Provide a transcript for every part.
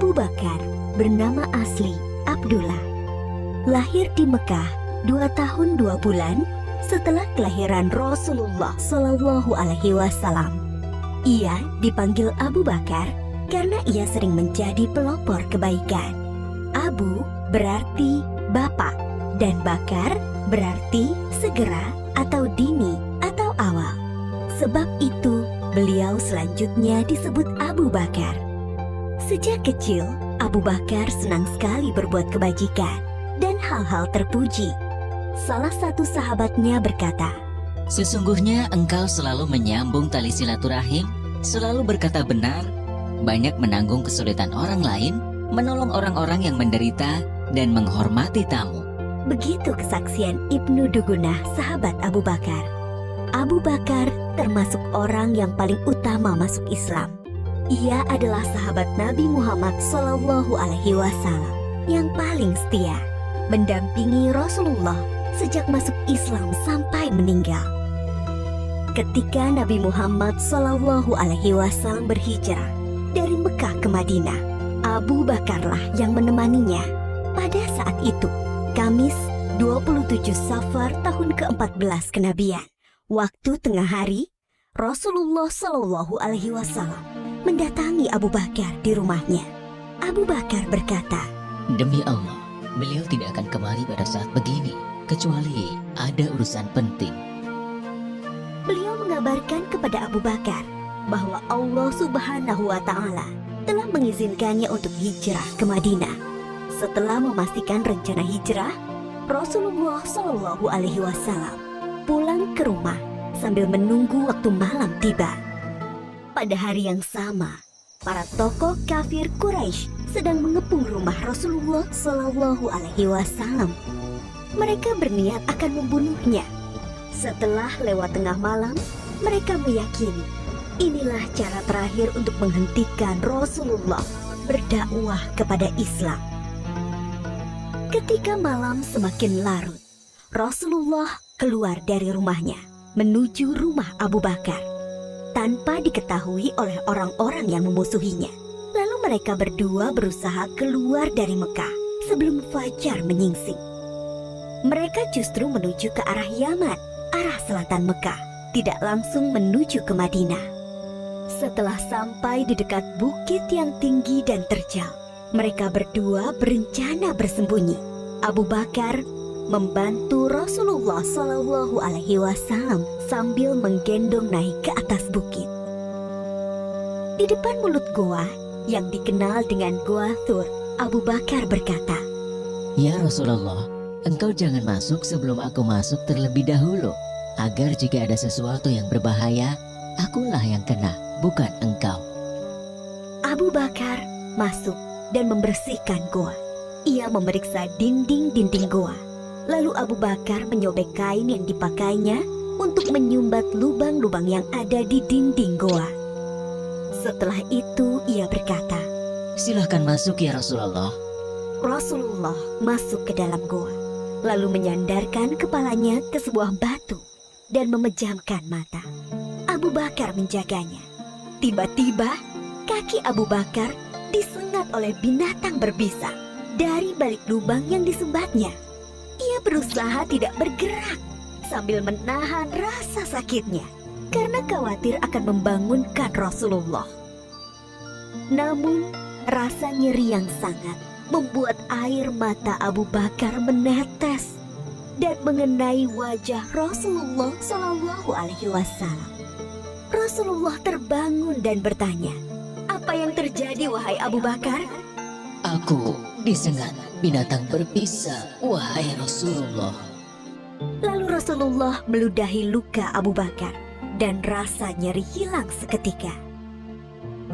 Abu Bakar bernama asli Abdullah. Lahir di Mekah 2 tahun 2 bulan setelah kelahiran Rasulullah Shallallahu Alaihi Wasallam. Ia dipanggil Abu Bakar karena ia sering menjadi pelopor kebaikan. Abu berarti bapak dan Bakar berarti segera atau dini atau awal. Sebab itu beliau selanjutnya disebut Abu Bakar. Sejak kecil, Abu Bakar senang sekali berbuat kebajikan dan hal-hal terpuji. Salah satu sahabatnya berkata, "Sesungguhnya engkau selalu menyambung tali silaturahim, selalu berkata benar, banyak menanggung kesulitan orang lain, menolong orang-orang yang menderita, dan menghormati tamu." Begitu kesaksian Ibnu Dugunah, sahabat Abu Bakar. Abu Bakar termasuk orang yang paling utama masuk Islam. Ia adalah sahabat Nabi Muhammad Shallallahu Alaihi Wasallam yang paling setia, mendampingi Rasulullah sejak masuk Islam sampai meninggal. Ketika Nabi Muhammad Shallallahu Alaihi Wasallam berhijrah dari Mekah ke Madinah, Abu Bakarlah yang menemaninya. Pada saat itu, Kamis 27 Safar tahun ke-14 kenabian, waktu tengah hari, Rasulullah Shallallahu Alaihi Wasallam mendatangi Abu Bakar di rumahnya. Abu Bakar berkata, "Demi Allah, beliau tidak akan kemari pada saat begini, kecuali ada urusan penting." Beliau mengabarkan kepada Abu Bakar bahwa Allah Subhanahu wa Ta'ala telah mengizinkannya untuk hijrah ke Madinah. Setelah memastikan rencana hijrah, Rasulullah Shallallahu Alaihi Wasallam pulang ke rumah sambil menunggu waktu malam tiba. Pada hari yang sama, para tokoh kafir Quraisy sedang mengepung rumah Rasulullah Shallallahu Alaihi Wasallam. Mereka berniat akan membunuhnya. Setelah lewat tengah malam, mereka meyakini inilah cara terakhir untuk menghentikan Rasulullah berdakwah kepada Islam. Ketika malam semakin larut, Rasulullah keluar dari rumahnya menuju rumah Abu Bakar tanpa diketahui oleh orang-orang yang memusuhinya. Lalu mereka berdua berusaha keluar dari Mekah sebelum fajar menyingsing. Mereka justru menuju ke arah Yaman, arah selatan Mekah, tidak langsung menuju ke Madinah. Setelah sampai di dekat bukit yang tinggi dan terjal, mereka berdua berencana bersembunyi. Abu Bakar membantu Rasulullah Shallallahu Alaihi Wasallam sambil menggendong naik ke atas bukit. Di depan mulut goa yang dikenal dengan Goa Thur, Abu Bakar berkata, "Ya Rasulullah, engkau jangan masuk sebelum aku masuk terlebih dahulu, agar jika ada sesuatu yang berbahaya, akulah yang kena, bukan engkau." Abu Bakar masuk dan membersihkan goa. Ia memeriksa dinding-dinding goa. Lalu Abu Bakar menyobek kain yang dipakainya untuk menyumbat lubang-lubang yang ada di dinding goa. Setelah itu ia berkata, "Silahkan masuk ya Rasulullah." Rasulullah masuk ke dalam goa, lalu menyandarkan kepalanya ke sebuah batu dan memejamkan mata. Abu Bakar menjaganya. Tiba-tiba kaki Abu Bakar disengat oleh binatang berbisa dari balik lubang yang disembatnya. Ia berusaha tidak bergerak sambil menahan rasa sakitnya karena khawatir akan membangunkan Rasulullah. Namun rasa nyeri yang sangat membuat air mata Abu Bakar menetes dan mengenai wajah Rasulullah Shallallahu Alaihi Wasallam. Rasulullah terbangun dan bertanya, "Apa yang terjadi, wahai Abu Bakar?" "Aku disengat binatang berbisa, wahai Rasulullah." Lalu Rasulullah meludahi luka Abu Bakar dan rasa nyeri hilang seketika.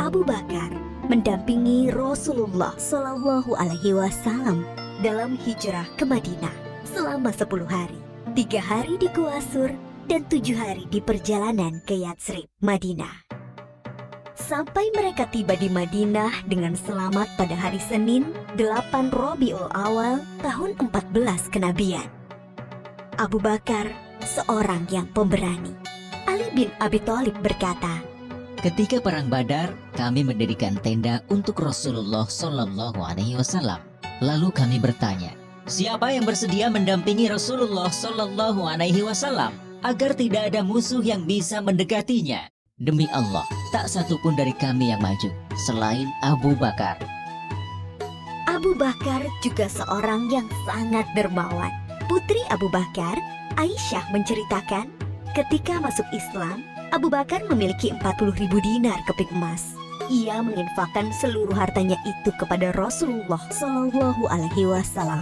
Abu Bakar mendampingi Rasulullah Shallallahu Alaihi Wasallam dalam hijrah ke Madinah selama 10 hari, 3 hari di Gua Sur dan 7 hari di perjalanan ke Yatsrib, Madinah. Sampai mereka tiba di Madinah dengan selamat pada hari Senin 8 Rabiul Awal tahun 14 kenabian. Abu Bakar seorang yang pemberani. Ali bin Abi Thalib berkata, Ketika perang Badar, kami mendirikan tenda untuk Rasulullah Shallallahu Alaihi Wasallam. Lalu kami bertanya, siapa yang bersedia mendampingi Rasulullah Shallallahu Alaihi Wasallam agar tidak ada musuh yang bisa mendekatinya? Demi Allah, tak satu pun dari kami yang maju selain Abu Bakar. Abu Bakar juga seorang yang sangat dermawan. Putri Abu Bakar, Aisyah menceritakan, ketika masuk Islam, Abu Bakar memiliki 40.000 dinar keping emas. Ia menginfakkan seluruh hartanya itu kepada Rasulullah Shallallahu Alaihi Wasallam.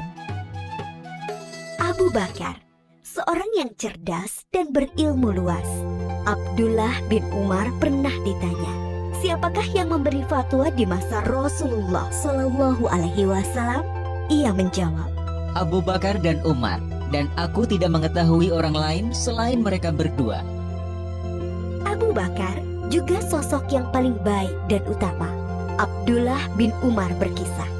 Abu Bakar, seorang yang cerdas dan berilmu luas. Abdullah bin Umar pernah ditanya, siapakah yang memberi fatwa di masa Rasulullah Shallallahu Alaihi Wasallam? Ia menjawab, Abu Bakar dan Umar, dan aku tidak mengetahui orang lain selain mereka berdua. Abu Bakar juga sosok yang paling baik dan utama. Abdullah bin Umar berkisah,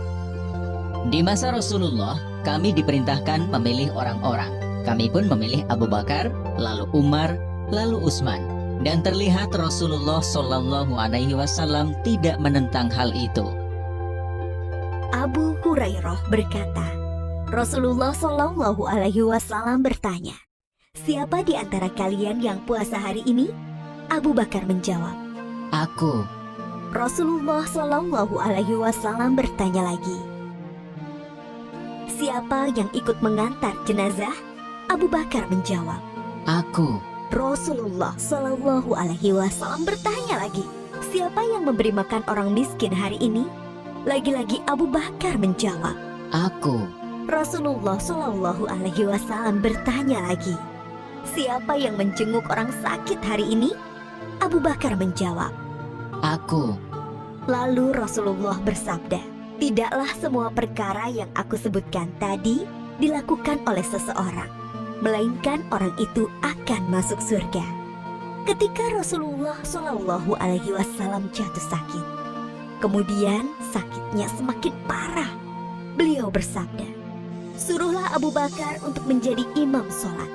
Di masa Rasulullah, kami diperintahkan memilih orang-orang. Kami pun memilih Abu Bakar, lalu Umar, lalu Utsman. Dan terlihat Rasulullah Shallallahu Alaihi Wasallam tidak menentang hal itu. Abu Hurairah berkata, Rasulullah Shallallahu Alaihi Wasallam bertanya, siapa di antara kalian yang puasa hari ini? Abu Bakar menjawab, Aku. Rasulullah Shallallahu Alaihi Wasallam bertanya lagi, siapa yang ikut mengantar jenazah? Abu Bakar menjawab, Aku. Rasulullah Shallallahu Alaihi Wasallam bertanya lagi, siapa yang memberi makan orang miskin hari ini? Lagi-lagi Abu Bakar menjawab, Aku. Rasulullah Shallallahu Alaihi Wasallam bertanya lagi, siapa yang menjenguk orang sakit hari ini? Abu Bakar menjawab, Aku. Lalu Rasulullah bersabda, tidaklah semua perkara yang aku sebutkan tadi dilakukan oleh seseorang, melainkan orang itu akan masuk surga. Ketika Rasulullah Shallallahu Alaihi Wasallam jatuh sakit, kemudian sakitnya semakin parah, beliau bersabda, suruhlah Abu Bakar untuk menjadi imam sholat.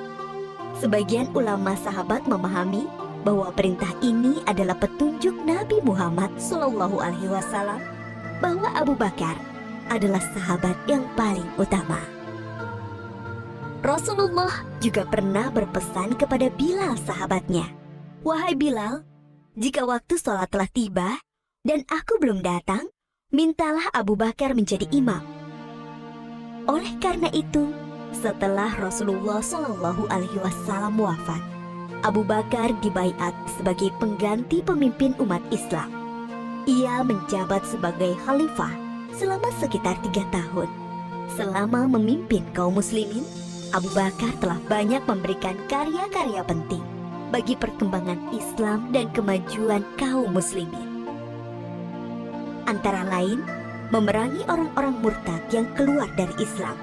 Sebagian ulama sahabat memahami bahwa perintah ini adalah petunjuk Nabi Muhammad Shallallahu Alaihi Wasallam bahwa Abu Bakar adalah sahabat yang paling utama. Rasulullah juga pernah berpesan kepada Bilal sahabatnya, wahai Bilal, jika waktu sholat telah tiba dan aku belum datang, mintalah Abu Bakar menjadi imam. Oleh karena itu, setelah Rasulullah Shallallahu Alaihi Wasallam wafat, Abu Bakar dibaiat sebagai pengganti pemimpin umat Islam. Ia menjabat sebagai khalifah selama sekitar 3 tahun. Selama memimpin kaum muslimin, Abu Bakar telah banyak memberikan karya-karya penting bagi perkembangan Islam dan kemajuan kaum muslimin. Antara lain, memerangi orang-orang murtad yang keluar dari Islam,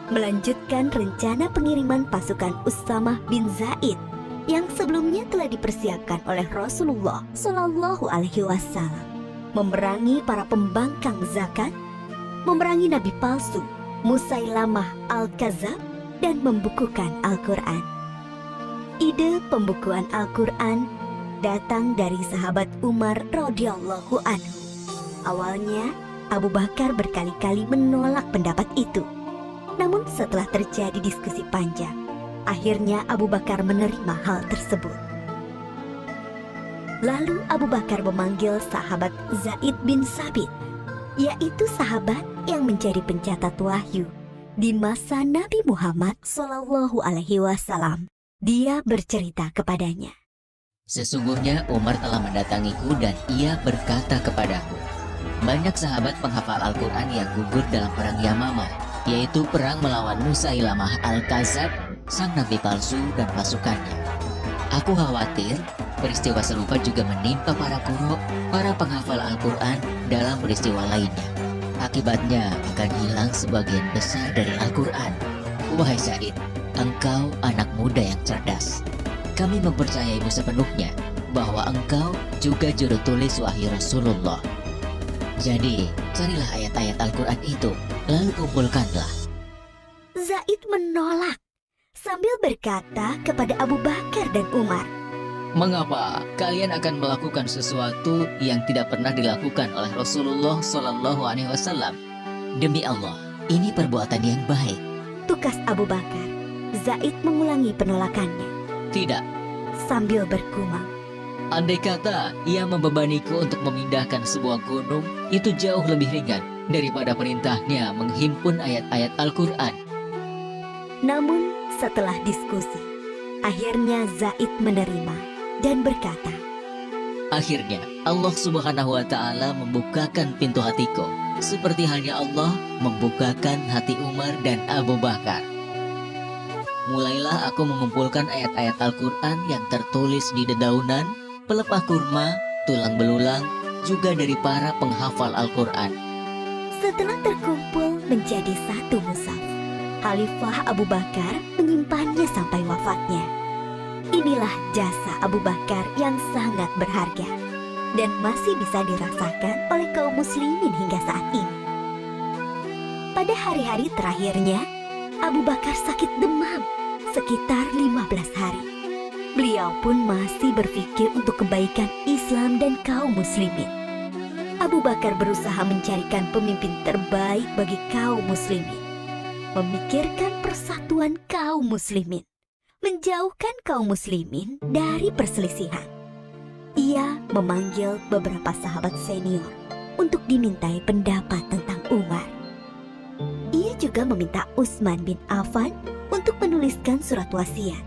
melanjutkan rencana pengiriman pasukan Usamah bin Zaid yang sebelumnya telah dipersiapkan oleh Rasulullah Shallallahu Alaihi Wasallam, memerangi para pembangkang zakat, memerangi nabi palsu Musailamah al-Kadzab, dan membukukan Al-Quran. Ide pembukuan Al-Quran datang dari sahabat Umar radhiyallahu anhu. Awalnya, Abu Bakar berkali-kali menolak pendapat itu. Namun setelah terjadi diskusi panjang, akhirnya Abu Bakar menerima hal tersebut. Lalu Abu Bakar memanggil sahabat Zaid bin Sabit, yaitu sahabat yang menjadi pencatat wahyu di masa Nabi Muhammad Shallallahu Alaihi Wasallam. Dia bercerita kepadanya, Sesungguhnya Umar telah mendatangiku dan ia berkata kepadaku, banyak sahabat penghafal Al-Quran yang gugur dalam perang Yamamah, yaitu perang melawan Musailamah al-Kadzab, sang nabi palsu dan pasukannya. Aku khawatir peristiwa serupa juga menimpa para guru, para penghafal Al-Quran dalam peristiwa lainnya. Akibatnya akan hilang sebagian besar dari Al-Quran. Wahai Said, engkau anak muda yang cerdas. Kami mempercayaimu sepenuhnya bahwa engkau juga juru tulis wahyu Rasulullah. Jadi, carilah ayat-ayat Al-Quran itu, lalu kumpulkanlah. Zaid menolak sambil berkata kepada Abu Bakar dan Umar, Mengapa kalian akan melakukan sesuatu yang tidak pernah dilakukan oleh Rasulullah Shallallahu Alaihi Wasallam? Demi Allah, ini perbuatan yang baik. Tukas Abu Bakar. Zaid mengulangi penolakannya Tidak, sambil bergumam. andai kata ia membebaniku untuk memindahkan sebuah gunung, itu jauh lebih ringan daripada perintahnya menghimpun ayat-ayat Al-Quran. Namun setelah diskusi, akhirnya Zaid menerima dan berkata, Akhirnya, Allah Subhanahu wa Ta'ala membukakan pintu hatiku, seperti halnya Allah membukakan hati Umar dan Abu Bakar. Mulailah aku mengumpulkan ayat-ayat Al-Quran yang tertulis di dedaunan, pelepah kurma, tulang belulang, juga dari para penghafal Al-Quran. setelah terkumpul menjadi satu mushaf, Khalifah Abu Bakar menyimpannya sampai wafatnya. Inilah jasa Abu Bakar yang sangat berharga dan masih bisa dirasakan oleh kaum muslimin hingga saat ini. Pada hari-hari terakhirnya, Abu Bakar sakit demam sekitar 15 hari. Beliau pun masih berpikir untuk kebaikan Islam dan kaum muslimin. Abu Bakar berusaha mencarikan pemimpin terbaik bagi kaum muslimin, memikirkan persatuan kaum muslimin, menjauhkan kaum muslimin dari perselisihan. Ia memanggil beberapa sahabat senior untuk dimintai pendapat tentang Umar. Ia juga meminta Utsman bin Affan untuk menuliskan surat wasiat,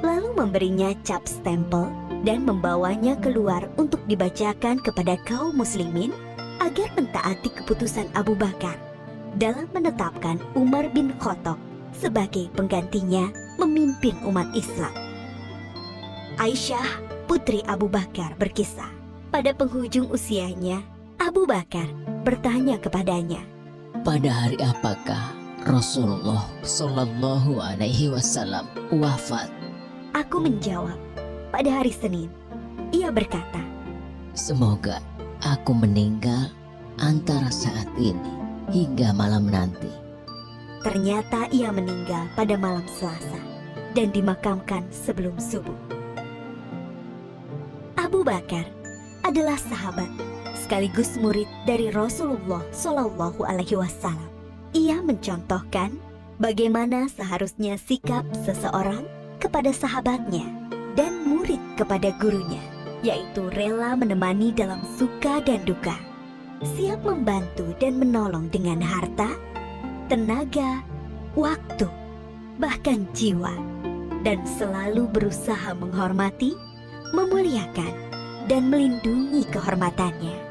lalu memberinya cap stempel dan membawanya keluar untuk dibacakan kepada kaum muslimin agar mentaati keputusan Abu Bakar dalam menetapkan Umar bin Khattab sebagai penggantinya memimpin umat Islam. Aisyah, putri Abu Bakar, berkisah, pada penghujung usianya, Abu Bakar bertanya kepadanya, Pada hari apakah Rasulullah Shallallahu Alaihi Wasallam wafat? Aku menjawab, pada hari Senin. Ia berkata, Semoga aku meninggal antara saat ini hingga malam nanti. ternyata ia meninggal pada malam Selasa dan dimakamkan sebelum subuh. Abu Bakar adalah sahabat sekaligus murid dari Rasulullah Shallallahu Alaihi Wasallam. Ia mencontohkan bagaimana seharusnya sikap seseorang kepada sahabatnya dan murid kepada gurunya, yaitu rela menemani dalam suka dan duka, siap membantu dan menolong dengan harta, tenaga, waktu, bahkan jiwa, dan selalu berusaha menghormati, memuliakan, dan melindungi kehormatannya.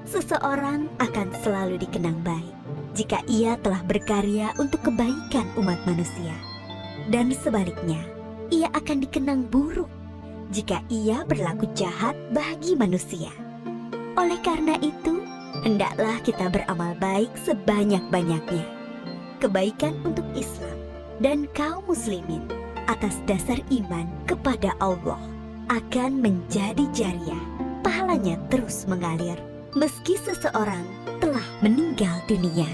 Seseorang akan selalu dikenang baik jika ia telah berkarya untuk kebaikan umat manusia, dan sebaliknya, ia akan dikenang buruk jika ia berlaku jahat bagi manusia. Oleh karena itu, hendaklah kita beramal baik sebanyak-banyaknya, kebaikan untuk Islam dan kaum muslimin atas dasar iman kepada Allah akan menjadi jariah, pahalanya terus mengalir meski seseorang telah meninggal dunia.